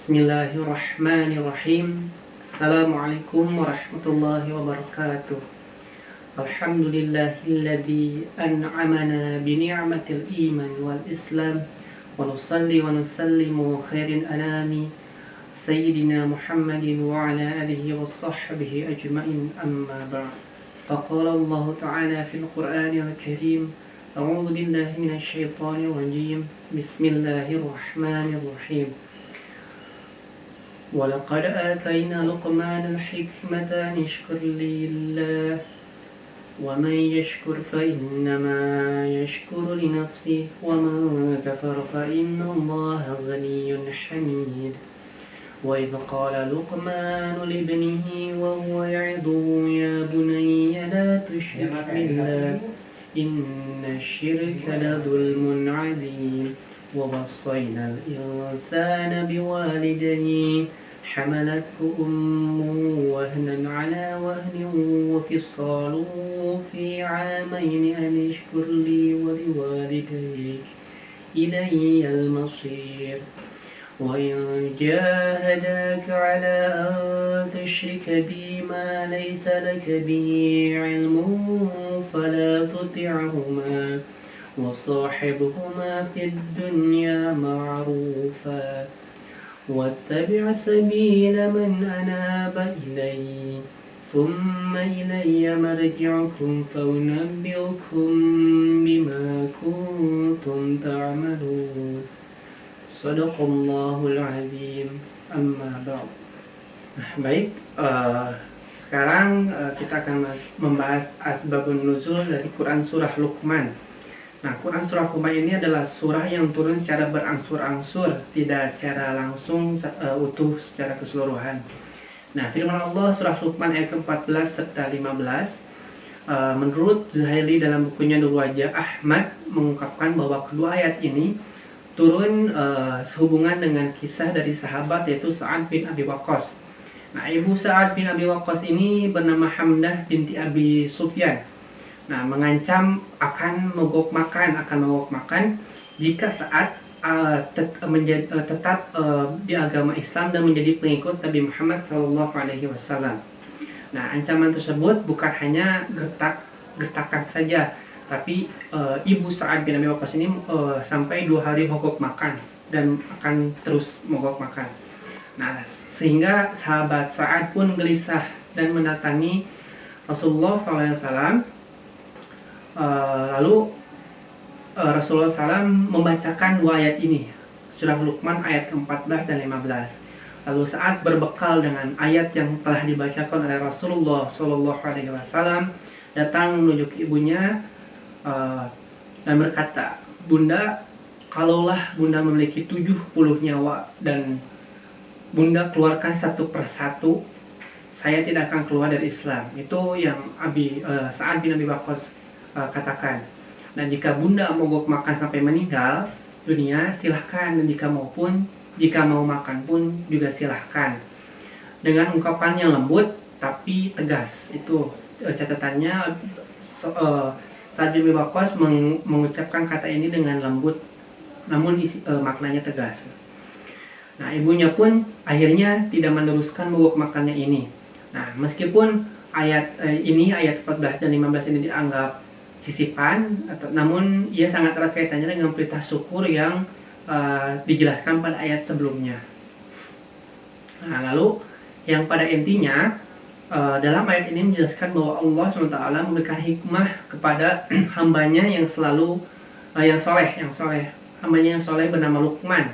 Bismillahirrahmanirrahim. Assalamualaikum warahmatullahi wabarakatuh. Alhamdulillahilladzi an'amana bi ni'matil iman wal islam wa nusalli wa nusallimu khairin anami sayyidina Muhammadin wa ala alihi wa sahbihi ajma'in, amma ba'd. Faqala Allah ta'ala fil Qur'anil Karim, a'udzu billahi minasy syaithanir rajim. Bismillahirrahmanirrahim. وَلَقَدْ آتَيْنَا لُقْمَانَ الْحِكْمَةَ أَنِ اشْكُرْ لِلَّهِ وَمَنْ يَشْكُرْ فَإِنَّمَا يَشْكُرُ لِنَفْسِهِ وَمَنْ كَفَرَ فَإِنَّ اللَّهَ غَنِيٌّ حَمِيدٌ وَإِذْ قَالَ لُقْمَانُ لِابْنِهِ وَهُوَ يَعِظُهُ يَا بُنَيَّ لَا تُشْرِكْ بِاللَّهِ إِنَّ الشِّرْكَ لَظُلْمٌ عَظِيمٌ وَوَصَّيْنَا الْإِنسَانَ بِوَالِدَيْهِ حَمَلَتْهُ أُمُّهُ وَهْنًا عَلَى وَهْنٍ وَفِصَالُهُ فِي عَامَيْنِ أَنِ اشْكُرْ لِي وَلِوَالِدَيْكَ إِلَيَّ الْمَصِيرُ وَإِنْ جَاهَدَاكَ عَلَى أَنْ تُشْرِكَ بِي مَا لَيْسَ لَكَ بِهِ عِلْمٌ فَلَا تُطِعْهُمَا وصاحبهما في الدنيا معروفا واتبع سبيل من أناب إلي ثم إلي مرجعكم فأنبئكم بما كنتم تعملون صدق الله العظيم أما بعد. Baik, sekarang kita akan membahas asbabun nuzul dari Quran surah Luqman. Nah, Quran surah Luqman ini adalah surah yang turun secara berangsur-angsur, tidak secara langsung utuh secara keseluruhan. Nah, firman Allah surah Luqman ayat ke-14 serta 15, menurut Zuhaili dalam bukunya Nurul Wajah Ahmad mengungkapkan bahwa kedua ayat ini turun sehubungan dengan kisah dari sahabat yaitu Sa'ad bin Abi Waqqas. Nah, ibu Sa'ad bin Abi Waqqas ini bernama Hamdah binti Abi Sufyan. Nah, mengancam akan mogok makan jika Sa'ad tetap di agama Islam dan menjadi pengikut Nabi Muhammad SAW. Nah, ancaman tersebut bukan hanya gertakan saja, tapi ibu Sa'ad bin Abi Waqqas ini sampai 2 hari mogok makan dan akan terus mogok makan. Nah, sehingga sahabat Sa'ad pun gelisah dan mendatangi Rasulullah SAW. Lalu Rasulullah SAW membacakan 2 ayat ini, surah Luqman ayat ke-14 dan 15. Lalu saat berbekal dengan ayat yang telah dibacakan oleh Rasulullah SAW, datang menuju ibunya dan berkata, "Bunda, kalaulah Bunda memiliki 70 nyawa dan Bunda keluarkan satu persatu, saya tidak akan keluar dari Islam." Itu yang Sa'ad bin Abi Waqqas katakan. Dan jika Bunda mogok makan sampai meninggal dunia, silahkan. Dan jika mau makan pun juga silahkan. Dengan ungkapan yang lembut tapi tegas. Itu catatannya. Sa'ad bin Abi Waqqas mengucapkan kata ini dengan lembut, namun maknanya tegas. Nah, ibunya pun akhirnya tidak meneruskan mogok makannya ini. Nah, meskipun ayat 14 dan 15 ini dianggap sisipan, namun ia sangat erat kaitannya dengan perintah syukur yang dijelaskan pada ayat sebelumnya. Nah, lalu yang pada intinya dalam ayat ini menjelaskan bahwa Allah SWT memberikan hikmah kepada hambanya yang selalu yang soleh, hambanya yang soleh bernama Luqman.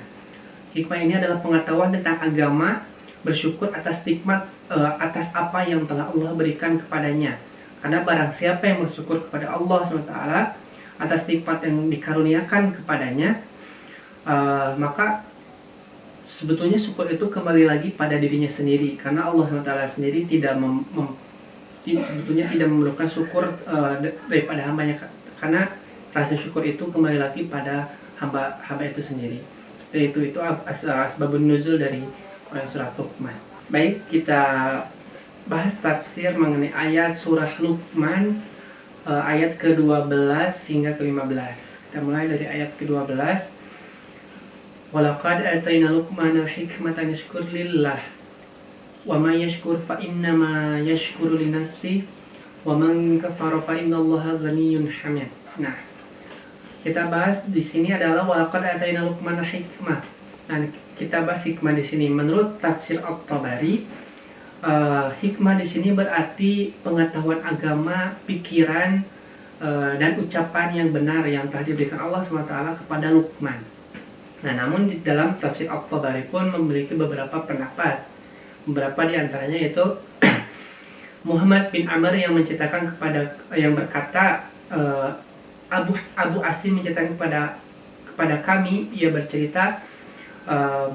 Hikmah ini adalah pengetahuan tentang agama, bersyukur atas nikmat atas apa yang telah Allah berikan kepadanya. Karena barang siapa yang bersyukur kepada Allah SWT atas nikmat yang dikaruniakan kepadanya, maka sebetulnya syukur itu kembali lagi pada dirinya sendiri. Karena Allah SWT sendiri sebetulnya tidak memerlukan syukur daripada hambanya. Karena rasa syukur itu kembali lagi pada hamba itu sendiri. Seperti itu asbabun nuzul dari surah Luqman. Baik, kita bahas tafsir mengenai ayat surah Luqman ayat ke-12 hingga ke-15. Kita mulai dari ayat ke-12. Walaqad atayna Luqmanal hikmata an yashkur lillah wa man yashkur fa innama yashkuru li nafsihi wa man kafara fa innallaha ghaniyyun hamid. Nah, kita bahas di sini adalah walaqad atayna Luqmanal hikmah. Nah, kita bahas hikmah di sini. Menurut tafsir At-Tabari, hikmah di sini berarti pengetahuan agama, pikiran, dan ucapan yang benar yang telah diberikan Allah SWT kepada Luqman. Nah, namun di dalam tafsir At-Tabari pun memiliki beberapa pendapat. Beberapa di antaranya yaitu Muhammad bin Amr yang berkata, Abu Asim menceritakan kepada kami, ia bercerita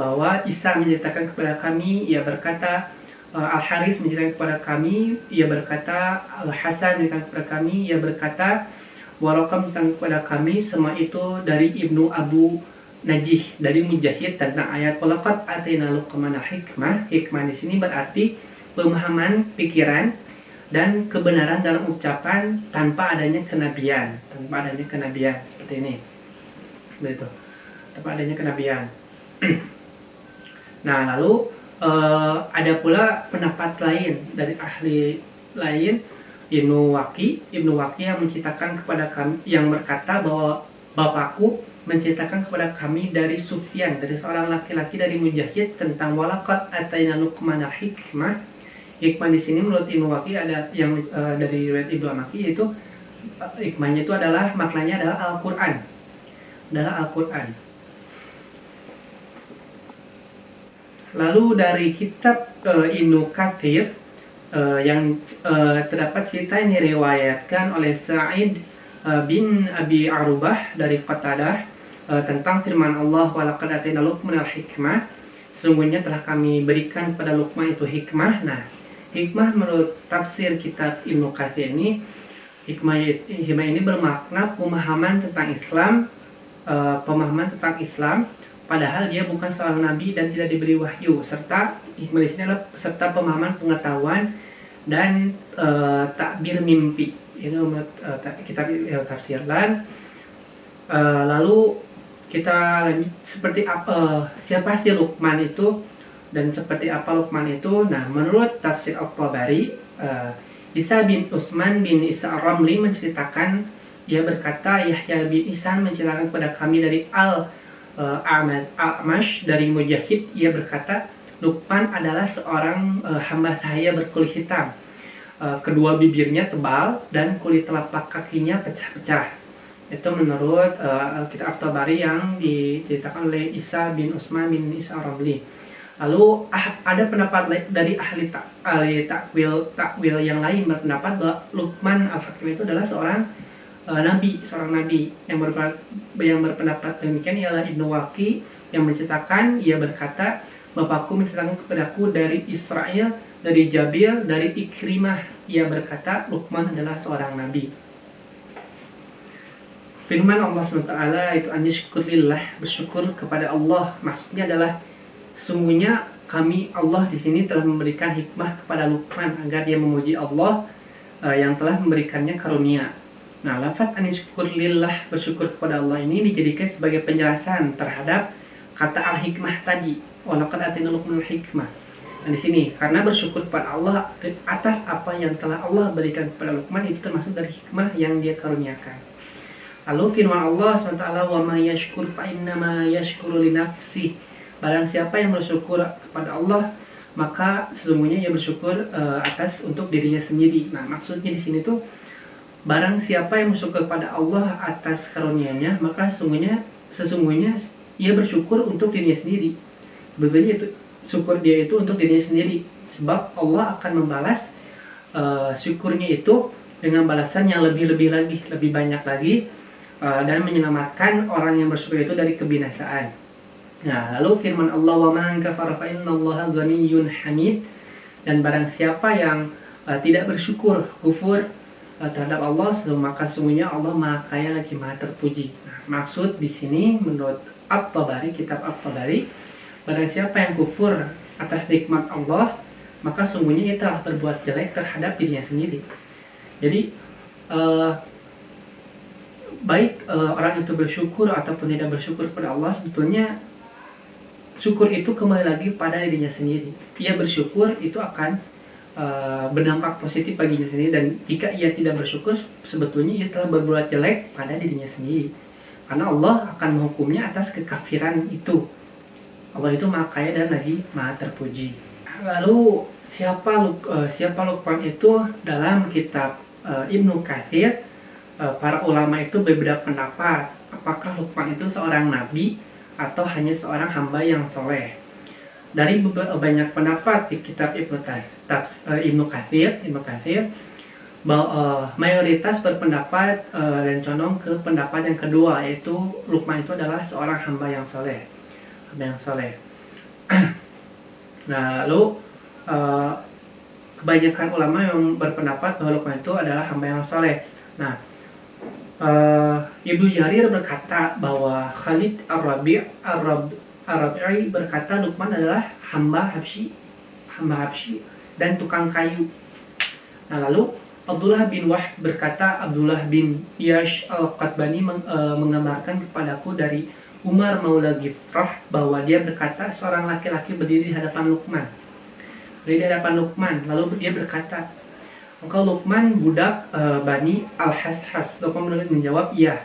bahwa Isa menceritakan kepada kami, ia berkata, Al-Haris menceritakan kepada kami, ia berkata, Al-Hasan menceritakan kepada kami, ia berkata, Waraqah menceritakan kepada kami, semua itu dari Ibnu Abu Najih, dari Mujahid tentang ayat walaqad atayna Luqmanal hikmah. Hikmah di sini berarti pemahaman, pikiran, dan kebenaran dalam ucapan tanpa adanya kenabian, seperti ini, begitu, tanpa adanya kenabian. Nah, lalu ada pula pendapat lain dari ahli lain, Ibnu Waqi yang menceritakan kepada kami, yang berkata bahwa bapakku menceritakan kepada kami dari Sufyan, dari seorang laki-laki dari Mujahid tentang walaqad atayna Luqmanal hikmah. Hikmah di sini menurut Ibnu Waqi ada yang dari riwayat Ibnu Waqi, yaitu hikmahnya itu adalah maknanya adalah Al-Qur'an. Lalu dari kitab Ibnu Katsir yang terdapat cerita yang diriwayatkan oleh Sa'id bin Abi Arubah dari Qatadah tentang firman Allah walaqad atayna Luqmanal hikmah, sesungguhnya telah kami berikan kepada Luqman itu hikmah. Nah, hikmah menurut tafsir kitab Ibnu Katsir ini, hikmah ini bermakna pemahaman tentang Islam, padahal dia bukan seorang nabi dan tidak diberi wahyu, serta hikmah di sini adalah serta pemahaman pengetahuan dan takbir mimpi. Itu kitab tafsir. Lalu kita lanjut, seperti apa, siapa sih Luqman itu dan seperti apa Luqman itu? Nah, menurut tafsir At-Tabari, Isa bin Utsman bin Isa Ar-Ramli menceritakan, ia berkata, Yahya bin Ihsan menceritakan kepada kami dari Al-A'mash dari Mujahid, ia berkata, Luqman adalah seorang hamba sahaya berkulit hitam, kedua bibirnya tebal dan kulit telapak kakinya pecah-pecah. Itu menurut kitab At-Tabari yang diceritakan oleh Isa bin Utsman bin Isa Ar-Ramli. Lalu ada pendapat dari ahli takwil yang lain berpendapat bahwa Luqman Al-Hakim itu adalah seorang nabi yang berpendapat demikian ialah Ibnu Waqi yang menceritakan, ia berkata, bapakku menceritakan kepadaku dari Israel, dari Jabir, dari Ikrimah, ia berkata Luqman adalah seorang nabi. Firman Allah SWT itu anishkurillah, bersyukur kepada Allah, maksudnya adalah sesungguhnya kami, Allah di sini telah memberikan hikmah kepada Luqman agar dia memuji Allah yang telah memberikannya karunia. Nah, lafaz anishkurillah, bersyukur kepada Allah ini dijadikan sebagai penjelasan terhadap kata al-hikmah tadi, walaqad atayna Luqmanal hikmah. Nah, di sini karena bersyukur kepada Allah atas apa yang telah Allah berikan kepada Luqman, itu termasuk dari hikmah yang dia karuniakan. Lalu firman Allah SWT, wa ma yashkur fa innama yashkuru li nafsihi. Barang siapa yang bersyukur kepada Allah, maka sesungguhnya ia bersyukur atas untuk dirinya sendiri. Nah, maksudnya di sini tuh, barang siapa yang bersyukur kepada Allah atas karunia-Nya, maka sesungguhnya ia bersyukur untuk dirinya sendiri. Sebetulnya itu syukur dia itu untuk dirinya sendiri, sebab Allah akan membalas syukurnya itu dengan balasan yang lebih banyak lagi, dan menyelamatkan orang yang bersyukur itu dari kebinasaan. Nah, lalu firman Allah, wa man kafara fa innallaha ghaniyyun hamid, dan barang siapa yang tidak bersyukur, kufur terhadap Allah, maka sesungguhnya Allah Maha Kaya lagi Maha Terpuji. Nah, maksud di sini menurut At-Tabari, kitab At-Tabari, barang siapa yang kufur atas nikmat Allah, maka sesungguhnya ia telah berbuat jelek terhadap dirinya sendiri. Jadi baik orang itu bersyukur ataupun tidak bersyukur kepada Allah, sebetulnya syukur itu kembali lagi pada dirinya sendiri. Ia bersyukur itu akan berdampak positif baginya sendiri, dan jika ia tidak bersyukur sebetulnya ia telah berbuat jelek pada dirinya sendiri, karena Allah akan menghukumnya atas kekafiran itu. Allah itu maha kaya dan lagi maha terpuji. Lalu siapa Luqman itu? Dalam kitab Ibnu Katsir, para ulama itu berbeda pendapat apakah Luqman itu seorang nabi atau hanya seorang hamba yang soleh. Dari banyak pendapat di kitab Ibnu Katsir, bahwa mayoritas berpendapat dan condong ke pendapat yang kedua, yaitu Luqman itu adalah seorang hamba yang soleh. Nah, lalu kebanyakan ulama yang berpendapat bahwa Luqman itu adalah hamba yang soleh. Nah, Ibnu Jarir berkata bahwa Khalid Ar-Rabi' berkata Luqman adalah hamba Habsyi dan tukang kayu. Nah, lalu Abdullah bin Wahb berkata Abdullah bin Yash Al-Qatbani menggambarkan kepadaku dari Umar Maula Gifrah bahwa dia berkata seorang laki-laki berdiri di hadapan Luqman. Lalu dia berkata, engkau Luqman budak Bani Al-Hashas. Luqman menjawab iya.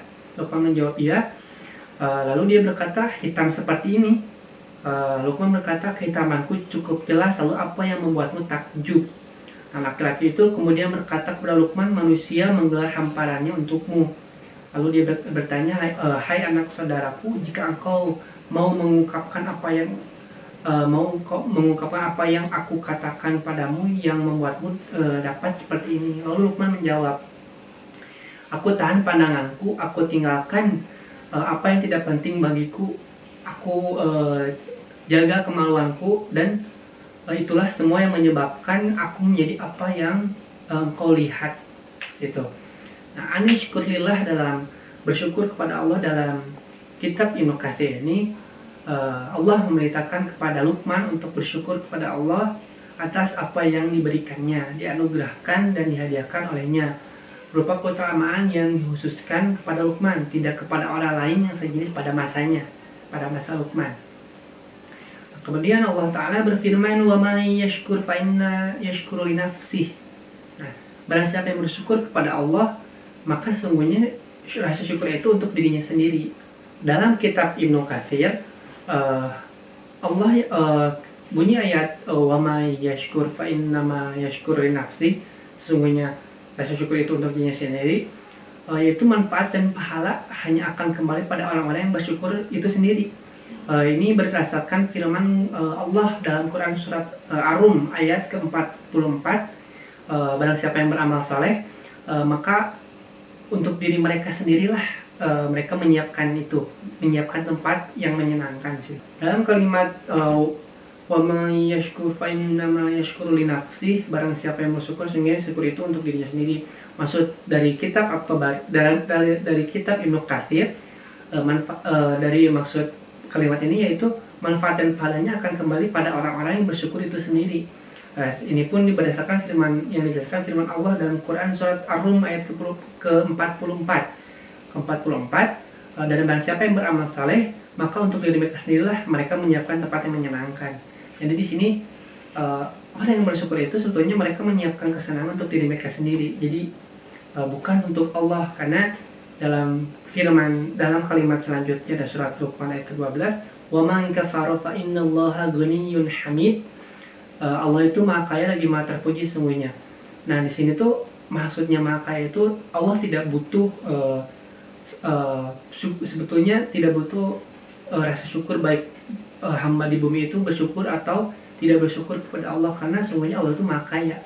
Lalu dia berkata, hitam seperti ini. Luqman berkata, kehitamanku cukup jelas, lalu apa yang membuatmu takjub? Nah, laki-laki itu kemudian berkata kepada Luqman, manusia menggelar hamparannya untukmu. Lalu dia bertanya, hai anak saudaraku, jika engkau mau mengungkapkan apa yang aku katakan padamu yang membuatmu dapat seperti ini. Lalu Luqman menjawab, aku tahan pandanganku, aku tinggalkan apa yang tidak penting bagiku, aku jaga kemaluanku, dan itulah semua yang menyebabkan aku menjadi apa yang engkau lihat, gitu. Nah, syukurillah dalam bersyukur kepada Allah dalam kitab Ibnu Katsir ini, Allah memberitakan kepada Luqman untuk bersyukur kepada Allah atas apa yang diberikannya, dianugerahkan dan dihadiahkan olehnya, berupa keutamaan yang dikhususkan kepada Luqman, tidak kepada orang lain yang sejenis pada masanya, pada masa Luqman. Kemudian Allah Ta'ala berfirman, wa may yashkur fa inna yashkuru li nafsihi. Nah, barang siapa yang bersyukur kepada Allah, maka sungguhnya rasa syukur itu untuk dirinya sendiri. Dalam kitab Ibnu Katsir, Allah bunyi ayat wa may yashkur fa inna ma yashkuru li nafsihi, sesungguhnya rasa syukur itu untuk dirinya sendiri, yaitu manfaat dan pahala hanya akan kembali pada orang-orang yang bersyukur itu sendiri. Ini berdasarkan firman Allah dalam Quran surat Ar-Rum ayat ke-44, barang siapa yang beramal saleh, maka untuk diri mereka sendirilah mereka menyiapkan tempat yang menyenangkan. Dalam kalimat wa may yashkur fa innama yashkuru li nafsihi, barang siapa yang bersyukur sehingga syukur itu untuk dirinya sendiri. Maksud dari kitab dari kitab Ibnu Katsir, dari maksud kalimat ini yaitu manfaat dan pahalanya akan kembali pada orang-orang yang bersyukur itu sendiri. Ini pun berdasarkan firman yang dijelaskan firman Allah dalam Quran surat Ar-Rum ayat ke-44. Dan barang siapa yang beramal saleh, maka untuk diri mereka sendirilah mereka menyiapkan tempat yang menyenangkan. Jadi di sini orang yang bersyukur itu sebetulnya mereka menyiapkan kesenangan untuk diri mereka sendiri. Jadi bukan untuk Allah, karena dalam kalimat selanjutnya dari surat Luqman ayat ke-12, wa man kafara fa innallaha ghaniyyun hamid. Allah itu maha kaya lagi maha terpuji sungguhnya. Nah, di sini tuh maksudnya maha kaya itu Allah tidak butuh sebetulnya tidak butuh rasa syukur, baik hamba di bumi itu bersyukur atau tidak bersyukur kepada Allah, karena sungguhnya Allah itu maha kaya.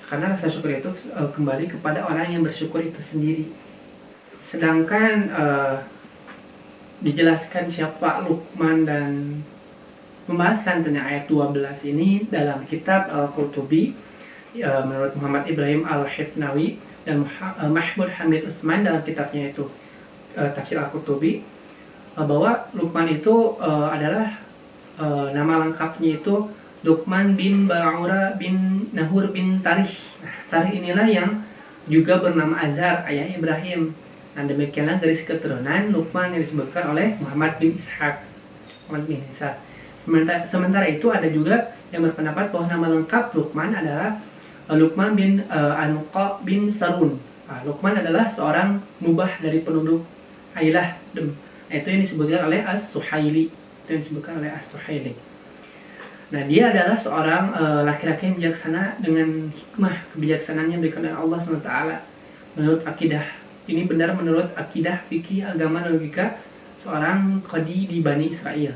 Karena rasa syukur itu kembali kepada orang yang bersyukur itu sendiri. Sedangkan dijelaskan siapa Luqman dan pembahasan tentang ayat 12 ini dalam kitab Al-Qurtubi, menurut Muhammad Ibrahim Al-Hifnawi dan Mahmud Hamid Utsman dalam kitabnya itu Tafsir Al-Qurtubi, bahwa Luqman itu adalah nama lengkapnya itu Luqman bin Ba'ura bin Nahur bin Tarih. Nah, Tarih inilah yang juga bernama Azhar, ayah Ibrahim. Nah, demikianlah garis keturunan Luqman yang disebutkan oleh Muhammad bin Ishaq. Sementara itu ada juga yang berpendapat bahwa nama lengkap Luqman adalah Luqman bin Anqa bin Sarun. Luqman adalah seorang mubah dari penduduk Ailah. Itu yang disebutkan oleh As-Suhaili. Nah, dia adalah seorang laki-laki yang bijaksana dengan hikmah, kebijaksanaannya diberikan oleh Allah SWT. Menurut akidah, ini benar menurut akidah fikih agama dan logika seorang qadi di Bani Israel.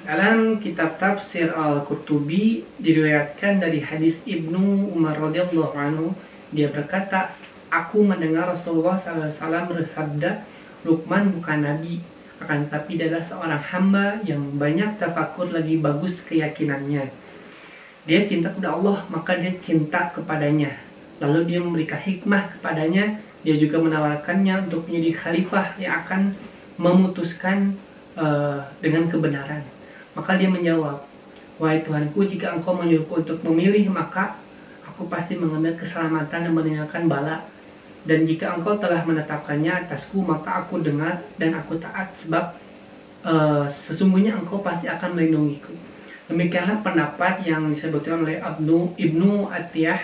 Dalam kitab tafsir Al-Qurtubi diriwayatkan dari hadis Ibnu Umar radhiyallahu anhu, dia berkata, aku mendengar Rasulullah SAW bersabda, Luqman bukan nabi, akan tetapi dia adalah seorang hamba yang banyak tafakur lagi bagus keyakinannya. Dia cinta kepada Allah, maka dia cinta kepadanya. Lalu dia memberikan hikmah kepadanya, dia juga menawarkannya untuk menjadi khalifah yang akan memutuskan dengan kebenaran. Maka dia menjawab, wahai Tuhanku, jika engkau menyuruhku untuk memilih, maka aku pasti mengambil keselamatan dan meninggalkan bala. Dan jika engkau telah menetapkannya atasku, maka aku dengar dan aku taat, sebab sesungguhnya engkau pasti akan melindungiku. Demikianlah pendapat yang disebutkan oleh Ibnu Atiyah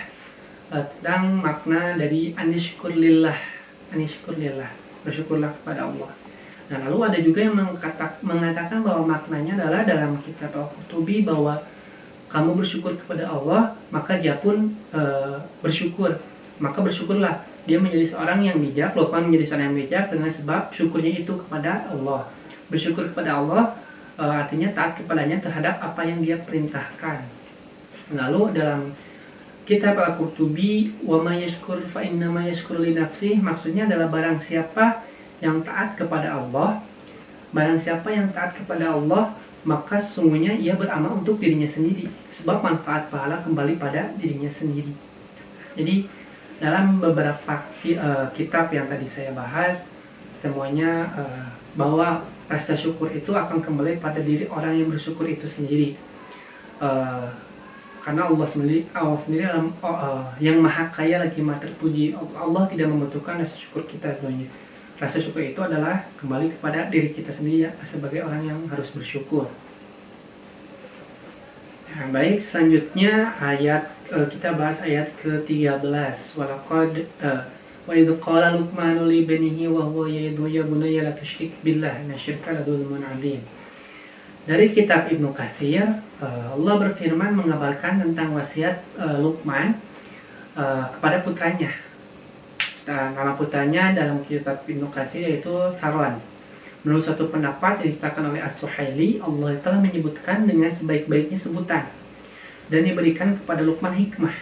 tentang makna dari anishkurlillah, bersyukurlah kepada Allah. Nah, lalu ada juga yang mengatakan bahwa maknanya adalah dalam kitab Al-Qurtubi bahwa kamu bersyukur kepada Allah, maka dia pun bersyukur. Maka bersyukurlah, dia menjadi seorang yang bijak. Luqman menjadi seorang yang bijak dengan sebab syukurnya itu kepada Allah. Bersyukur kepada Allah artinya taat kepadanya terhadap apa yang dia perintahkan. Lalu dalam kitab Al-Qurtubi, wa may yashkur fa inna ma yashkur li nafsihi, maksudnya adalah barang siapa yang taat kepada Allah, maka sesungguhnya ia beramal untuk dirinya sendiri, sebab manfaat pahala kembali pada dirinya sendiri. Jadi dalam beberapa kitab yang tadi saya bahas, semuanya bahwa rasa syukur itu akan kembali pada diri orang yang bersyukur itu sendiri. Karena Allah sendiri dalam yang maha kaya lagi maha terpuji. Allah tidak membutuhkan rasa syukur kita sebenarnya. Rasa syukur itu adalah kembali kepada diri kita sendiri ya, sebagai orang yang harus bersyukur. Nah, baik, selanjutnya kita bahas ayat ke-13. Walaqad wa idh qala Luqmanu li banihi wa huwa ya'idhu ya bunayya la tusyrik billah inna syirka la dzulmun 'adzim. Dari kitab Ibnu Katsir, Allah berfirman mengabarkan tentang wasiat Luqman kepada putranya. Nama putranya dalam kitab Ibnu Katsir yaitu Tharon. Menurut satu pendapat yang diceritakan oleh As-Suhaili, Allah telah menyebutkan dengan sebaik-baiknya sebutan dan diberikan kepada Luqman hikmah.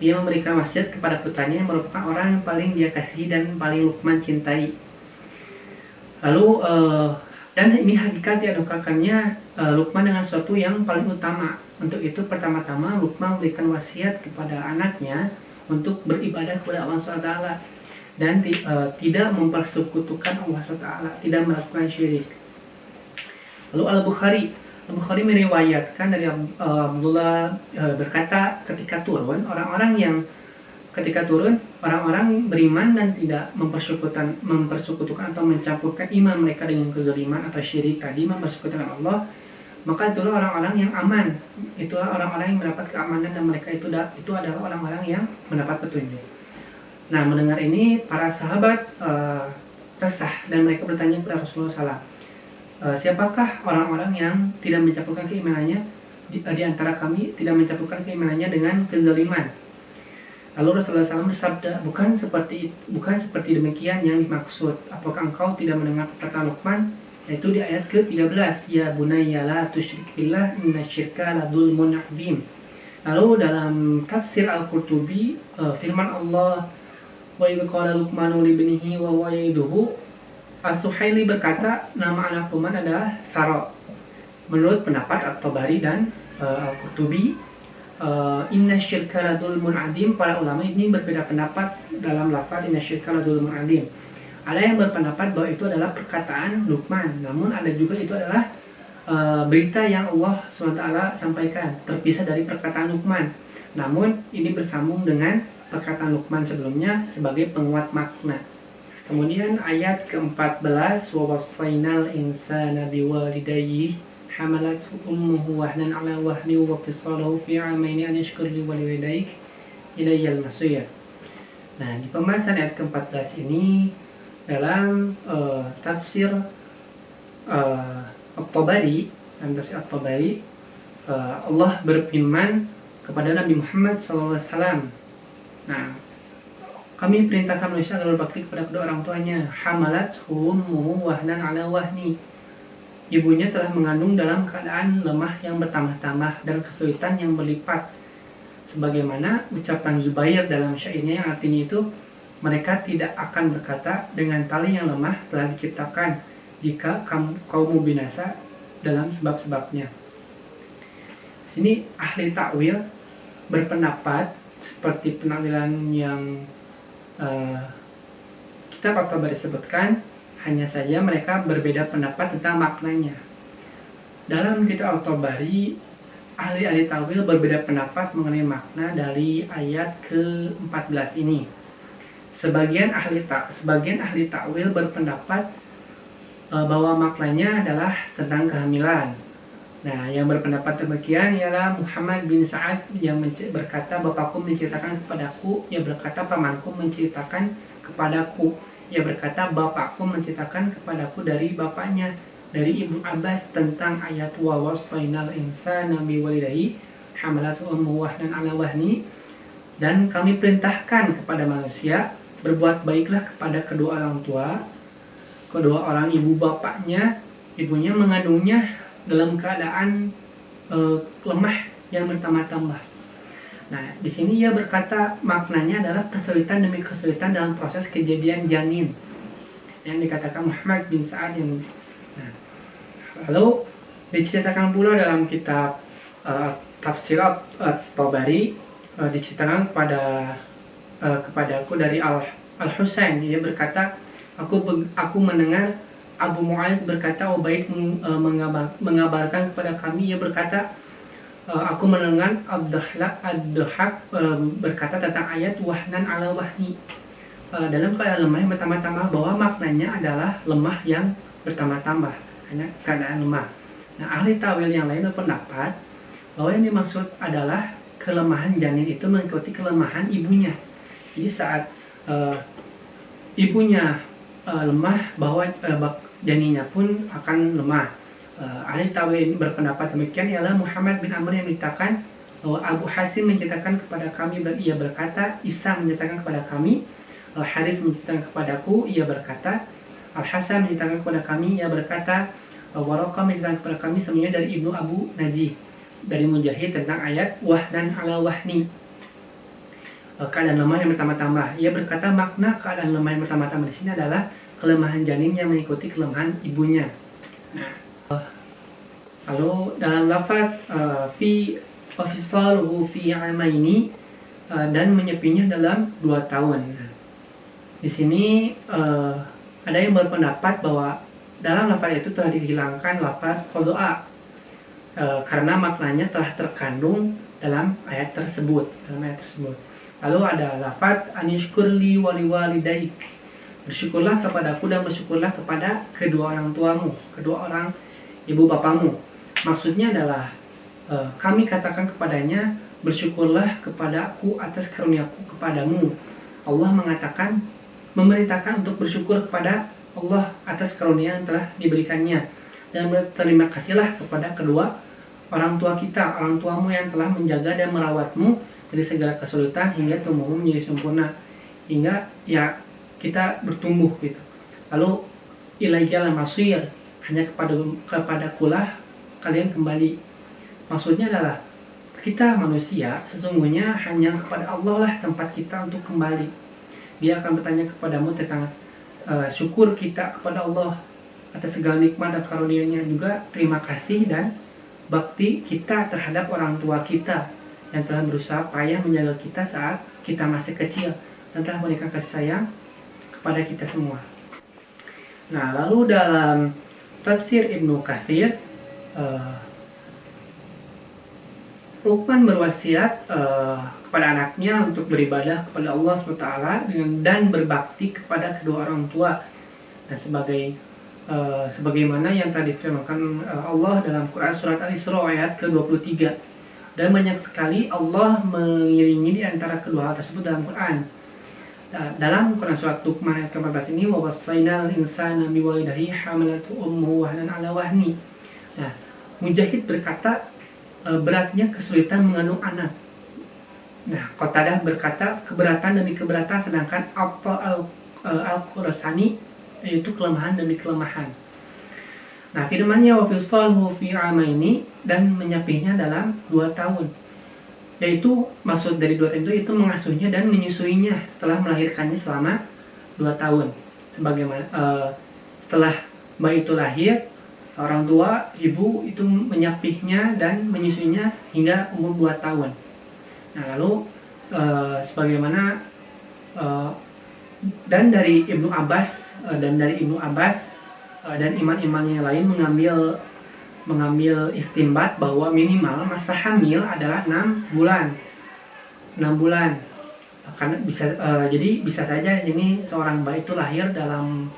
Dia memberikan wasiat kepada putranya yang merupakan orang yang paling dia kasihi dan paling Luqman cintai. Lalu dan ini hakikat yang diungkapkannya Luqman dengan sesuatu yang paling utama. Untuk itu pertama-tama Luqman memberikan wasiat kepada anaknya untuk beribadah kepada Allah SWT dan tidak mempersekutukan Allah SWT, tidak melakukan syirik. Lalu Al-Bukhari meriwayatkan dari Abdullah berkata, ketika turun orang-orang beriman dan tidak mempersekutukan atau mencampurkan iman mereka dengan kezaliman atau syirik tadi, mempersekutukan Allah, maka itulah orang-orang yang aman, itulah orang-orang yang mendapat keamanan, dan mereka itu adalah orang-orang yang mendapat petunjuk. Nah, mendengar ini para sahabat resah dan mereka bertanya kepada Rasulullah SAW, siapakah orang-orang yang tidak mencampurkan keimanannya di antara kami, tidak mencampurkan keimanannya dengan kezaliman? Lalu Rasulullah SAW bersabda, bukan seperti demikian yang dimaksud. Apakah engkau tidak mendengar perkataan Luqman? Yaitu di ayat ke-13, ya bunayya la tusyrik billah inna syirka la dzulmun 'adzim. Lalu dalam tafsir Al-Qurtubi, firman Allah, wa idh qala Luqmanu li ibnihi wa huwa ya'idhuhu, As-Suhaili berkata nama anak Luqman adalah Tharo. Menurut pendapat At-Tabari dan Al-Qurtubi, inna syirka la dzulmun 'adzim, para ulama ini berbeda pendapat dalam lafaz inna syirka la dzulmun 'adzim. Ada yang berpendapat bahwa itu adalah perkataan Luqman, namun ada juga itu adalah berita yang Allah SWT sampaikan, terpisah dari perkataan Luqman. Namun ini bersambung dengan perkataan Luqman sebelumnya sebagai penguat makna. Kemudian ayat ke-14, wa wassaynal insana biwalidayhi hamalathu ummuhu wahnan ala wahni wa fisaluhu fi 'amaini an yashkur li wa liwalidayk ilayyal masir. Nah, di pembahasan ayat ke-14 ini dalam tafsir At-Tabari, Allah berfirman kepada Nabi Muhammad SAW. Nah, kami perintahkan manusia agar berbakti kepada kedua orang tuanya. Hamalathu ummuhu wahnan ala wahni. Ibunya telah mengandung dalam keadaan lemah yang bertambah-tambah dan kesulitan yang berlipat. Sebagaimana ucapan Zubair dalam syairnya yang artinya itu, mereka tidak akan berkata dengan tali yang lemah telah diciptakan jika kaummu binasa dalam sebab-sebabnya. Sini ahli takwil berpendapat seperti penakwilan yang kitab At-Tabari sebutkan, hanya saja mereka berbeda pendapat tentang maknanya. Dalam kitab At-Tabari, ahli-ahli takwil berbeda pendapat mengenai makna dari ayat ke-14 ini. Sebagian ahli takwil berpendapat bahwa maknanya adalah tentang kehamilan. Nah, yang berpendapat demikian ialah Muhammad bin Sa'ad yang berkata, bapakku menceritakan kepadaku, ia berkata pamanku menceritakan kepadaku, ia berkata bapakku menceritakan kepadaku dari bapaknya, dari Ibnu Abbas tentang ayat wa wassaynal insana biwalidayhi hamalathu ummuhu wahnan ala wahni, dan kami perintahkan kepada manusia berbuat baiklah kepada kedua orang tua, kedua orang ibu bapaknya, ibunya mengandungnya dalam keadaan lemah yang bertambah-tambah. Nah, di sini ia berkata maknanya adalah kesulitan demi kesulitan dalam proses kejadian janin yang dikatakan Muhammad bin Sa'ad yang. Nah, lalu diceritakan pula dalam kitab tafsir At-Tabari, diceritakan kepadaku dari Al-Husain, ia berkata, aku mendengar Abu Mu'ayyid berkata, Ubaid mengabarkan kepada kami, ia berkata, aku mendengar Ad-Dhahak berkata tentang ayat wahnan ala wahni, dalam keadaan lemah yang bertambah-tambah, bahwa maknanya adalah lemah yang bertambah-tambah, hanya keadaan lemah. Nah, ahli tawil yang lain berpendapat bahwa yang dimaksud adalah kelemahan janin itu mengikuti kelemahan ibunya. Jadi saat ibunya lemah, bahwa janinnya pun akan lemah. Ahli tawil ini berpendapat demikian ialah Muhammad bin Amr yang menceritakan bahwa Abu Hasim menceritakan kepada kami, ia berkata, Isa menceritakan kepada kami, Al-Haris menceritakan kepadaku, ia berkata, Al-Hasan menceritakan kepada kami, ia berkata, Waraqah menceritakan kepada kami, semuanya dari Ibnu Abu Najih dari Mujahid tentang ayat wahnan ala wahni, keadaan lemah yang bertambah-tambah. Ia berkata makna keadaan lemah yang bertambah-tambah di sini adalah kelemahan janin yang mengikuti kelemahan ibunya. Nah, lalu dalam lafaz fi wafisaluhu fi 'amaini, dan menyepinya dalam 2 tahun. Di sini ada yang berpendapat bahwa dalam lafaz itu telah dihilangkan lafaz qada'a, karena maknanya telah terkandung dalam ayat tersebut. Lalu ada lafaz anishkurli waliwalidayk, bersyukurlah kepadaku dan bersyukurlah kepada kedua orang tuamu, kedua orang ibu bapamu. Maksudnya adalah kami katakan kepadanya, bersyukurlah kepadaku atas karuniaku kepadamu. Allah mengatakan, memerintahkan untuk bersyukur kepada Allah atas karunia yang telah diberikannya, dan berterima kasihlah kepada kedua orang tua kita, orang tuamu yang telah menjaga dan merawatmu dari segala kesulitan hingga tumbuhmu menjadi sempurna, hingga ya kita bertumbuh gitu. Lalu ilaiyal masir, hanya kepadakulah kalian kembali. Maksudnya adalah kita manusia sesungguhnya hanya kepada Allah lah tempat kita untuk kembali. Dia akan bertanya kepadamu tentang syukur kita kepada Allah atas segala nikmat dan karunia-Nya, juga terima kasih dan bakti kita terhadap orang tua kita yang telah berusaha payah menjaga kita saat kita masih kecil dan telah memberikan kasih sayang kepada kita semua. Nah, lalu dalam tafsir Ibnu Katsir, Luqman berwasiat kepada anaknya untuk beribadah kepada Allah SWT dan berbakti kepada kedua orang tua. Dan sebagai sebagaimana yang telah difirmankan Allah dalam Quran surat Al-Isra ayat ke-23. Dan banyak sekali Allah mengiringi di antara kedua hal tersebut dalam Quran. Dalam Quran surat Luqman ayat ke-14 ini, wa wassaynal insana biwalidayhi hamalathu ummuhu wahnan ala wahni. Nah, Mujahid berkata beratnya kesulitan mengandung anak. Nah, Qatadah berkata keberatan demi keberatan, sedangkan Al-Qurasani yaitu kelemahan demi kelemahan. Nah, firman-Nya wa fisalhu fi amaini, dan menyapihnya dalam 2 tahun. Yaitu maksud dari 2 tahun itu mengasuhnya dan menyusuinya setelah melahirkannya selama 2 tahun. Sebagaimana setelah bayi itu lahir, orang tua ibu itu menyapihnya dan menyusuinya hingga umur 2 tahun. Nah, lalu sebagaimana dan dari Ibnu Abbas dan iman-iman yang lain mengambil istinbat bahwa minimal masa hamil adalah 6 bulan. Karena jadi bisa saja ini seorang bayi itu lahir dalam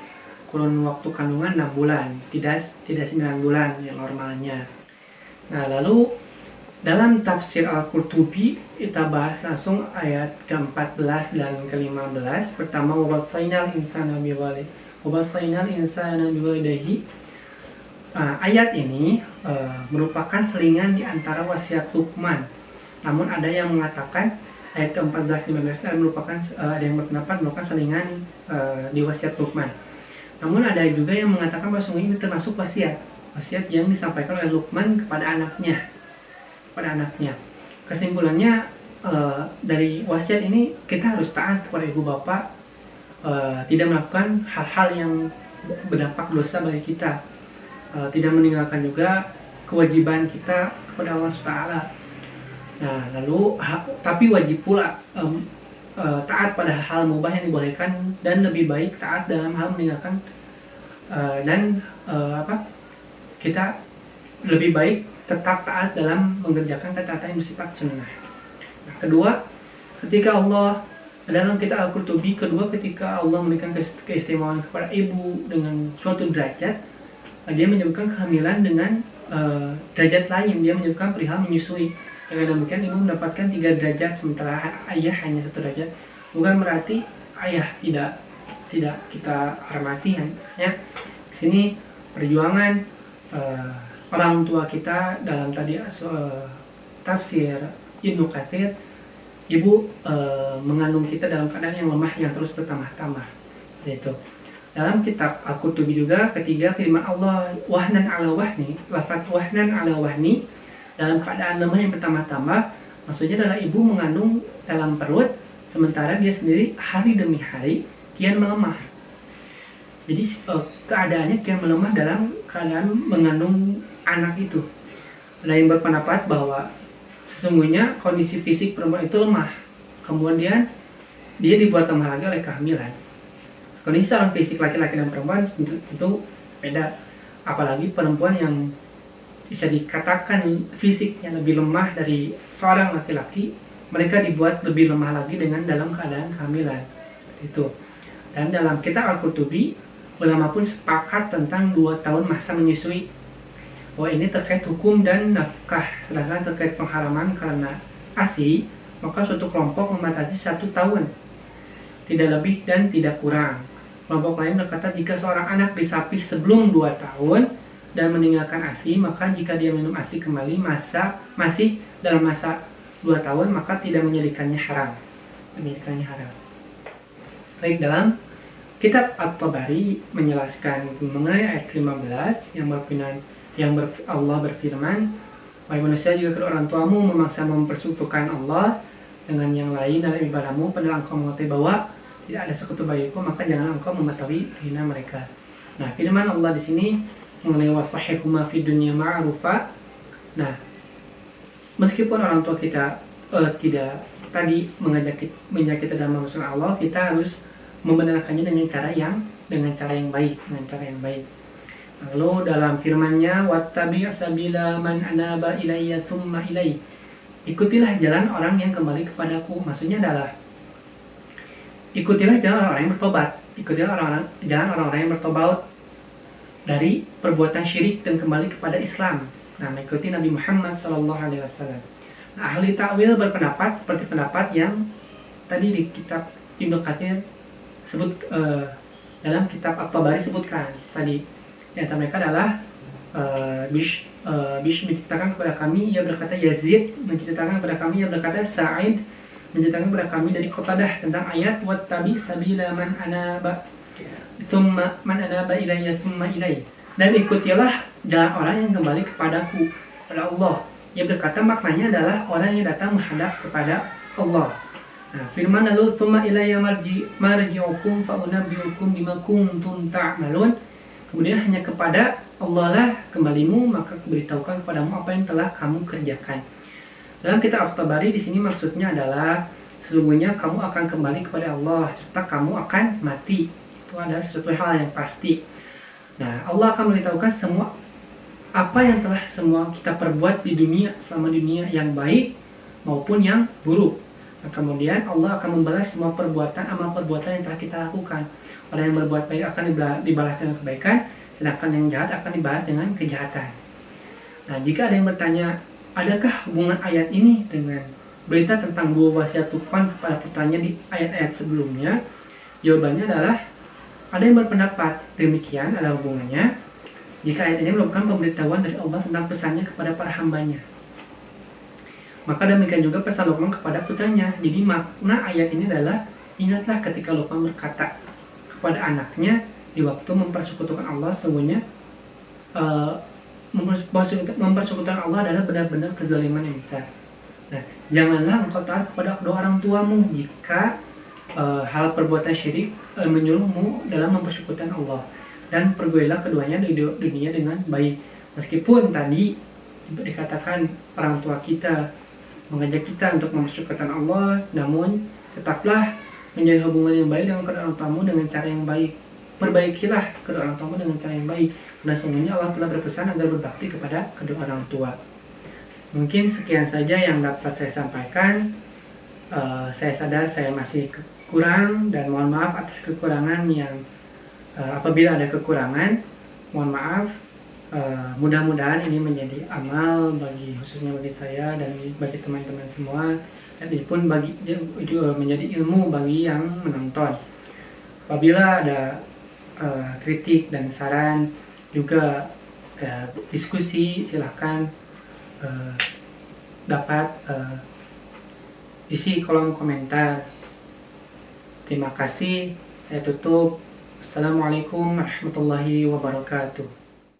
kurun waktu kandungan 6 bulan, tidak 9 bulan yang normalnya. Nah, lalu dalam tafsir Al-Qurtubi kita bahas langsung ayat ke-14 dan ke-15. Pertama, wa wasainal insana biwalidayhi. Ayat ini merupakan selingan di antara wasiat Luqman. Namun ada yang mengatakan ayat ke-14 15 dan ada yang berpendapat merupakan selingan di wasiat Luqman. Namun ada juga yang mengatakan bahwa sungguh ini termasuk wasiat yang disampaikan oleh Luqman kepada anaknya. Kesimpulannya dari wasiat ini kita harus taat kepada ibu bapak, tidak melakukan hal-hal yang berdampak dosa bagi kita, tidak meninggalkan juga kewajiban kita kepada Allah SWT. Nah, lalu tapi wajib pula taat pada hal mubah yang dibolehkan, dan lebih baik taat dalam hal meninggalkan kita lebih baik tetap taat dalam mengerjakan ketaatan yang bersifat sunnah. Nah, kedua, ketika Allah dalam kitab Al-Qurtubi, ketika Allah memberikan keistimewaan kepada ibu dengan suatu derajat, dia menyebutkan kehamilan dengan derajat lain. Dia menyebutkan perihal menyusui. Dengan demikian ibu mendapatkan 3 derajat sementara ayah hanya 1 derajat. Bukan berarti ayah tidak kita hormati, hanya di sini perjuangan orang tua kita. Dalam tadi tafsir Ibnu Katsir, ibu mengandung kita dalam keadaan yang lemah yang terus bertambah-tambah. Yaitu dalam kitab Al-Qurtubi juga, ketiga firman Allah wahnan ala wahni, lafaz wahnan ala wahni, dalam keadaan lemah yang bertambah-tambah, maksudnya adalah ibu mengandung dalam perut sementara dia sendiri hari demi hari kian melemah. Jadi keadaannya kian melemah dalam keadaan mengandung anak itu. Ada yang berpendapat bahwa sesungguhnya kondisi fisik perempuan itu lemah, kemudian dia dibuat lemah lagi oleh kehamilan. Kondisi seorang fisik laki-laki dan perempuan itu beda, apalagi perempuan yang bisa dikatakan fisiknya lebih lemah dari seorang laki-laki, mereka dibuat lebih lemah lagi dalam keadaan kehamilan itu. Dan dalam kitab Al-Qurtubi, ulama pun sepakat tentang 2 tahun masa menyusui, bahwa ini terkait hukum dan nafkah. Sedangkan terkait pengharaman karena ASI, maka suatu kelompok membatasi 1 tahun, tidak lebih dan tidak kurang. Kelompok lain berkata jika seorang anak disapih sebelum 2 tahun dan meninggalkan ASI, maka jika dia minum ASI kembali masih dalam masa 2 tahun, maka tidak menjadikannya haram. Baik, dalam kitab At-Tabari menjelaskan mengenai ayat 15 yang Allah berfirman, wahai manusia, jika kedua orang tuamu memaksa mempersekutukan Allah dengan yang lain dalam ibadahmu, padahal engkau mengetahui bahwa tidak ada sekutu bagiku, maka jangan engkau mematuhi hina mereka. Nah, firman Allah di sini mengenai wasahihuma fid dunya ma'rufa. Nah, meskipun orang tua kita tidak tadi mengajak kita dalam memasukkan Allah, kita harus membenarkannya dengan cara yang baik. Lalu dalam firman-Nya, wattabi' sabila man anaba ilayya tsumma ilai. Ikutilah jalan orang yang kembali kepadaku. Maksudnya adalah ikutilah jalan orang yang bertobat. Ikutilah jalan orang-orang yang bertobat. dari perbuatan syirik dan kembali kepada Islam. Nah, mengikuti Nabi Muhammad SAW. Nah, ahli takwil berpendapat seperti pendapat yang tadi di kitab Ibnu Katsir sebut dalam kitab At-Tabari sebutkan tadi. Di antara mereka adalah Bish menceritakan kepada kami, ia berkata Yazid menceritakan kepada kami, ia berkata Sa'id menceritakan kepada kami dari Qatadah tentang ayat wattabi sabila man anaba tsumma man anaba ilayya tsumma ilay, dan ikutilah jalan orang yang kembali kepadaku, kepada Allah. Ia berkata maknanya adalah orang yang datang menghadap kepada Allah. Nah, firman lalu tsumma ilayya marji'ukum fa unabbi'ukum bima kuntum ta'malun. Kemudian hanya kepada Allah lah kembalimu, maka kuberitahukan kepadamu apa yang telah kamu kerjakan. Dalam kitab At-Tabari di sini maksudnya adalah sesungguhnya kamu akan kembali kepada Allah serta kamu akan mati. Itu adalah sesuatu hal yang pasti. Nah, Allah akan memberitahukan semua apa yang telah semua kita perbuat di dunia, selama dunia, yang baik maupun yang buruk. Nah, kemudian Allah akan membalas semua perbuatan, amal perbuatan yang telah kita lakukan. Orang yang berbuat baik akan dibalas dengan kebaikan, sedangkan yang jahat akan dibalas dengan kejahatan. Nah, jika ada yang bertanya, adakah hubungan ayat ini dengan berita tentang dua wasiat Luqman kepada putranya di ayat-ayat sebelumnya? Jawabannya adalah ada yang berpendapat demikian ada hubungannya jika ayat ini merupakan pemberitahuan dari Allah tentang pesannya kepada para hambanya. Maka demikian juga pesan Luqman kepada putranya. Jadi makna ayat ini adalah ingatlah ketika Luqman berkata kepada anaknya di waktu mempersekutukan Allah, sesungguhnya mempersekutukan Allah adalah benar-benar kezaliman yang besar. Nah, janganlah engkau taat kepada kedua orang tuamu jika hal perbuatan syirik menyuruhmu dalam mempersekutukan Allah, dan pergaulilah keduanya di dunia dengan baik. Meskipun tadi dikatakan orang tua kita mengajak kita untuk mempersekutukan Allah, namun tetaplah menjalin hubungan yang baik dengan kedua orang tuamu dengan cara yang baik. Perbaikilah kedua orang tuamu dengan cara yang baik, karena sesungguhnya Allah telah berpesan agar berbakti kepada kedua orang tua. Mungkin sekian saja yang dapat saya sampaikan. Saya sadar saya masih kurang dan mohon maaf atas kekurangan yang apabila ada kekurangan, mohon maaf. Mudah-mudahan ini menjadi amal khususnya bagi saya dan bagi teman-teman semua, dan ini pun juga menjadi ilmu bagi yang menonton. Apabila ada kritik dan saran juga diskusi, silahkan dapat isi kolom komentar. Terima kasih, saya tutup. Assalamualaikum warahmatullahi wabarakatuh.